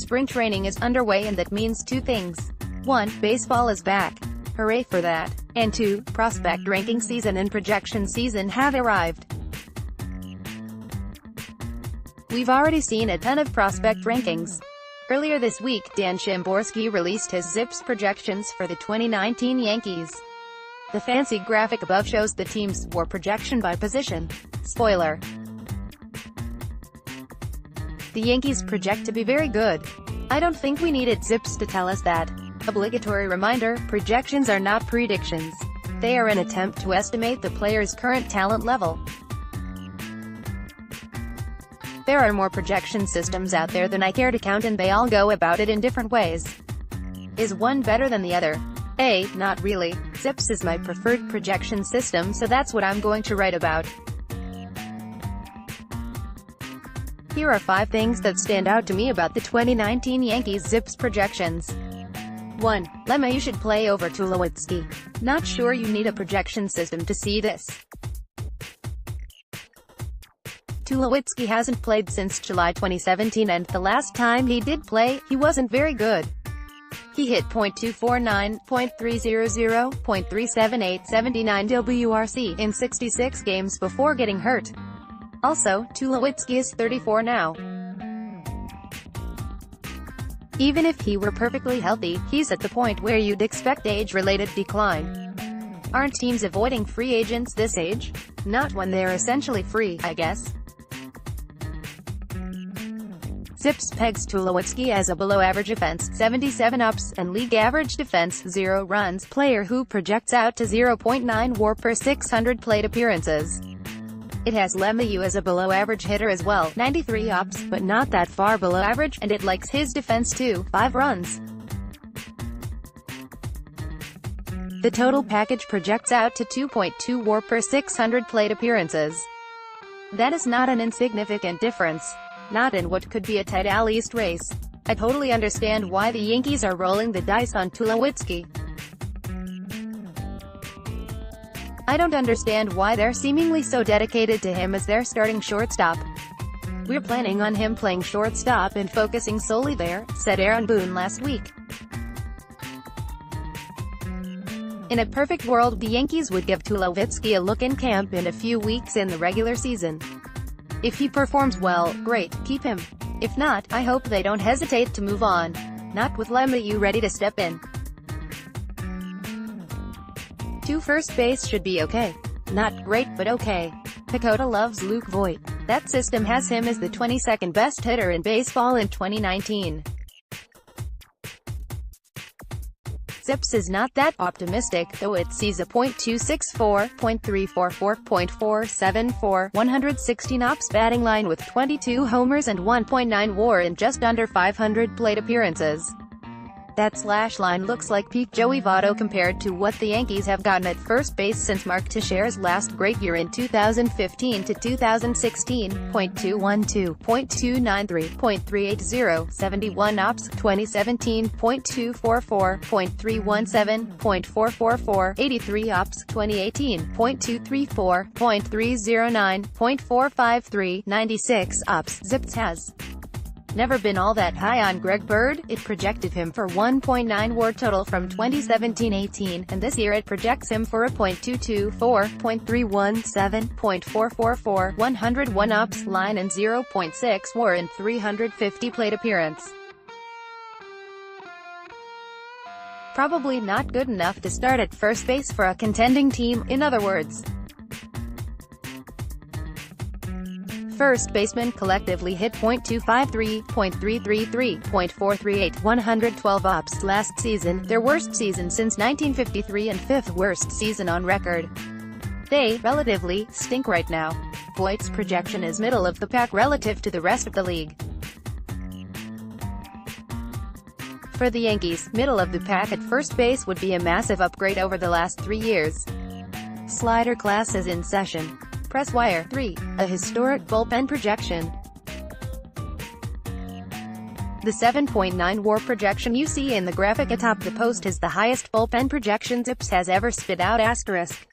Spring training is underway and that means two things. 1. Baseball is back. Hooray for that. And 2. Prospect ranking season and projection season have arrived. We've already seen a ton of prospect rankings. Earlier this week, Szymborski released his ZiPS projections for the 2019 Yankees. The fancy graphic above shows the team's WAR projection by position. Spoiler: the Yankees project to be very good. I don't think we needed ZiPS to tell us that. Obligatory reminder: projections are not predictions. They are an attempt to estimate the player's current talent level. There are more projection systems out there than I care to count, and they all go about it in different ways. Is one better than the other? Not really. ZiPS is my preferred projection system, so that's what I'm going to write about. Here are 5 things that stand out to me about the 2019 Yankees ZiPS projections. 1. Lemma: you should play over Tulowitzki. Not sure you need a projection system to see this. Tulowitzki hasn't played since July 2017, and the last time he did play, he wasn't very good. He hit .249, .300, .378, 79 WRC in 66 games before getting hurt. Also, Tulowitzki is 34 now. Even if he were perfectly healthy, he's at the point where you'd expect age-related decline. Aren't teams avoiding free agents this age? Not when they're essentially free, I guess. ZiPS pegs Tulowitzki as a below-average offense, 77 ups, and league average defense, 0 runs, player who projects out to 0.9 WAR per 600 plate appearances. It has Lemma as a below-average hitter as well, 93 ups, but not that far below average, and it likes his defense too, 5 runs. The total package projects out to 2.2 WAR per 600 plate appearances. That is not an insignificant difference. Not in what could be a tight AL East race. I totally understand why the Yankees are rolling the dice on Tulowitzki. I don't understand why they're seemingly so dedicated to him as their starting shortstop. "We're planning on him playing shortstop and focusing solely there," said Aaron Boone last week. In a perfect world, the Yankees would give Tulowitzki a look in camp in a few weeks in the regular season. If he performs well, great, keep him. If not, I hope they don't hesitate to move on. Not with Lemma ready to step in. 2. First base should be okay. Not great, but okay. Pecota loves Luke Voit. That system has him as the 22nd best hitter in baseball in 2019. ZiPS is not that optimistic, though it sees a .264, .344, .474, 116 ops batting line with 22 homers and 1.9 WAR in just under 500 plate appearances. That slash line looks like peak Joey Votto compared to what the Yankees have gotten at first base since Mark Teixeira's last great year in 2015 to 2016, .212, .293, .380, 71 ops, 2017, .244, .317, .444, 83 ops, 2018, .234, .309, .453, 96 ops. ZiPS has never been all that high on Greg Bird. It projected him for 1.9 WAR total from 2017-18, and this year it projects him for a .224, .317, .444, 101 ops line and 0.6 WAR in 350 plate appearance. Probably not good enough to start at first base for a contending team, in other words. First basemen collectively hit .253, .333, .438, 112 ops last season, their worst season since 1953 and 5th worst season on record. They, relatively, stink right now. Voigt's projection is middle of the pack relative to the rest of the league. For the Yankees, middle of the pack at first base would be a massive upgrade over the last 3 years. Slider class is in session. Press wire. 3. A historic bullpen projection. The 7.9 WAR projection you see in the graphic atop the post is the highest bullpen projection ZiPS has ever spit out. Asterisk.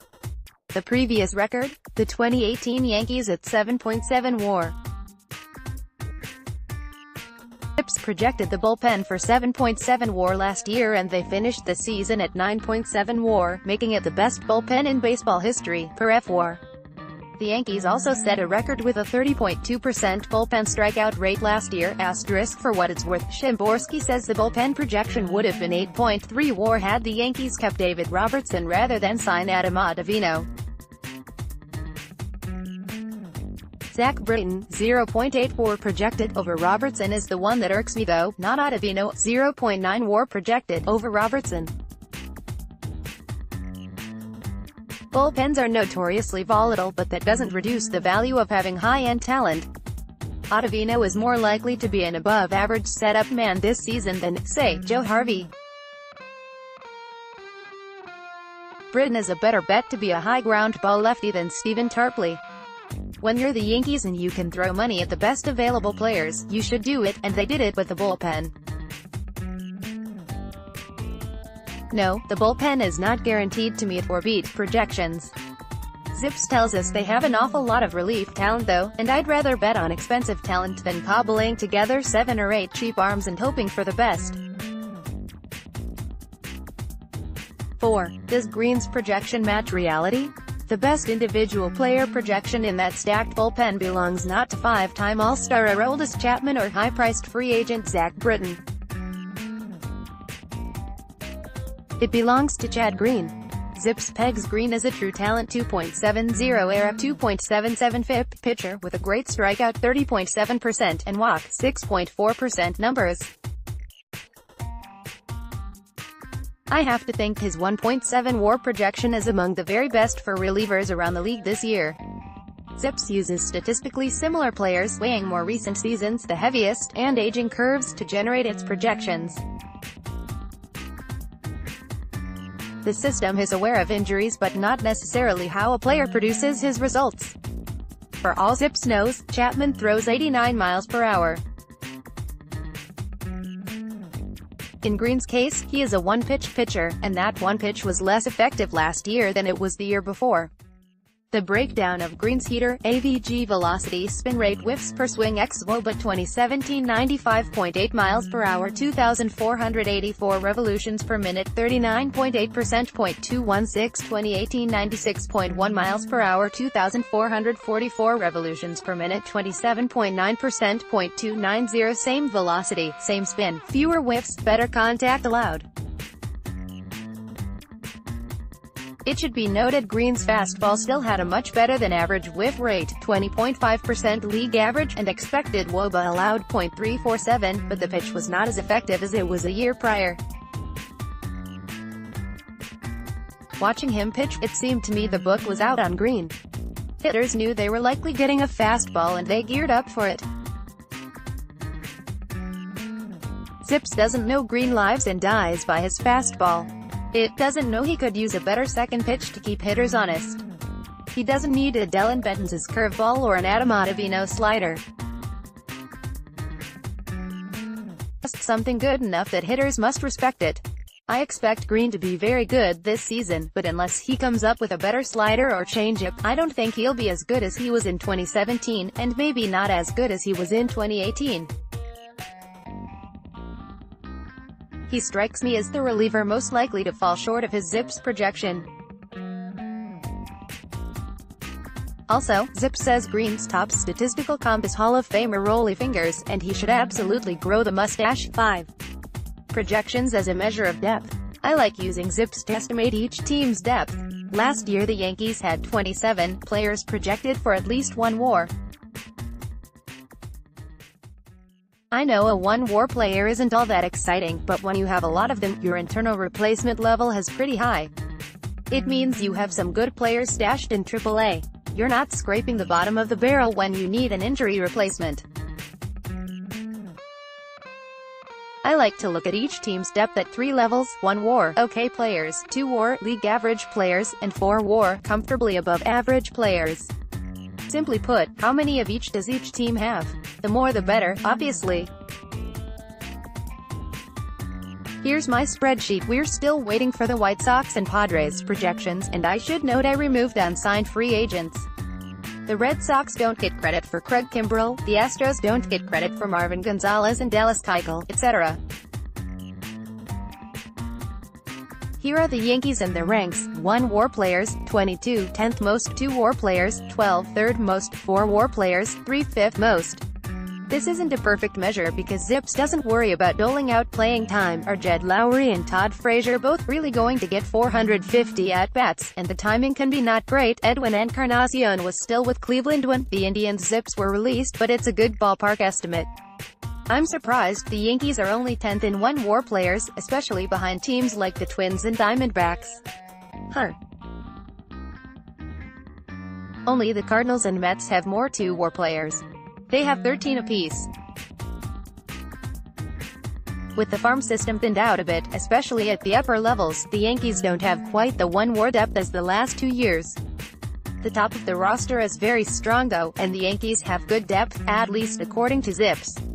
The previous record? The 2018 Yankees at 7.7 WAR. ZiPS projected the bullpen for 7.7 WAR last year and they finished the season at 9.7 WAR, making it the best bullpen in baseball history, per FWAR. The Yankees also set a record with a 30.2% bullpen strikeout rate last year. Asterisk for what it's worth, Szymborski says the bullpen projection would have been 8.3 WAR had the Yankees kept David Robertson rather than sign Adam Ottavino. Zach Britton, 0.8 WAR projected over Robertson is the one that irks me though, not Ottavino, 0.9 WAR projected over Robertson. Bullpens are notoriously volatile, but that doesn't reduce the value of having high-end talent. Ottavino is more likely to be an above-average setup man this season than, say, Joe Harvey. Britton is a better bet to be a high ground ball lefty than Stephen Tarpley. When you're the Yankees and you can throw money at the best available players, you should do it, and they did it with the bullpen. No, the bullpen is not guaranteed to meet or beat projections. ZiPS tells us they have an awful lot of relief talent though, and I'd rather bet on expensive talent than cobbling together 7 or 8 cheap arms and hoping for the best. 4. Does Green's projection match reality? The best individual player projection in that stacked bullpen belongs not to 5-time All-Star Aroldis Chapman or high-priced free agent Zach Britton. It belongs to Chad Green. ZiPS pegs Green as a true talent 2.70 ERA, 2.77 FIP pitcher with a great strikeout 30.7% and walk 6.4% numbers. I have to think his 1.7 WAR projection is among the very best for relievers around the league this year. ZiPS uses statistically similar players, weighing more recent seasons, the heaviest, and aging curves to generate its projections. The system is aware of injuries but not necessarily how a player produces his results. For all ZiPS knows, Chapman throws 89 miles per hour. In Green's case, he is a one-pitch pitcher, and that one pitch was less effective last year than it was the year before. The breakdown of Green's heater, AVG velocity, spin rate, whiffs per swing x WOBA 2017 95.8 miles per hour, 2,484 revolutions per minute, 39.8%, .216, 2018 96.1 miles per hour, 2,444 revolutions per minute, 27.9%, .290, same velocity, same spin, fewer whiffs, better contact allowed. It should be noted Green's fastball still had a much better than average whiff rate, 20.5% league average, and expected WOBA allowed .347, but the pitch was not as effective as it was a year prior. Watching him pitch, it seemed to me the book was out on Green. Hitters knew they were likely getting a fastball and they geared up for it. ZiPS doesn't know Green lives and dies by his fastball. It doesn't know he could use a better second pitch to keep hitters honest. He doesn't need a Dellin Betances curveball or an Adam Ottavino slider. Just something good enough that hitters must respect it. I expect Green to be very good this season, but unless he comes up with a better slider or changeup, I don't think he'll be as good as he was in 2017, and maybe not as good as he was in 2018. He strikes me as the reliever most likely to fall short of his ZiPS projection. Also, ZiPS says Green's top statistical comp is Hall of Famer Rollie Fingers, and he should absolutely grow the mustache. 5. Projections as a measure of depth. I like using ZiPS to estimate each team's depth. Last year the Yankees had 27 players projected for at least 1 WAR. I know a 1 WAR player isn't all that exciting, but when you have a lot of them, your internal replacement level is pretty high. It means you have some good players stashed in AAA. You're not scraping the bottom of the barrel when you need an injury replacement. I like to look at each team's depth at 3 levels: 1 WAR, okay players, 2 WAR, league average players, and 4 WAR, comfortably above average players. Simply put, how many of each does each team have? The more the better, obviously. Here's my spreadsheet. We're still waiting for the White Sox and Padres projections, and I should note I removed unsigned free agents. The Red Sox don't get credit for Craig Kimbrell, the Astros don't get credit for Marvin Gonzalez and Dallas Keuchel, etc. Here are the Yankees and their ranks: 1 WAR players, 22, 10th most; 2 WAR players, 12, 3rd most; 4 WAR players, 3, 5th most. This isn't a perfect measure because ZiPS doesn't worry about doling out playing time. Are Jed Lowry and Todd Frazier both really going to get 450 at-bats? And the timing can be not great. Edwin Encarnacion was still with Cleveland when the Indians' ZiPS were released, but it's a good ballpark estimate. I'm surprised the Yankees are only 10th in 1 WAR players, especially behind teams like the Twins and Diamondbacks. Only the Cardinals and Mets have more 2 WAR players. They have 13 apiece. With the farm system thinned out a bit, especially at the upper levels, the Yankees don't have quite the 1 WAR depth as the last 2 years. The top of the roster is very strong though, and the Yankees have good depth, at least according to ZiPS.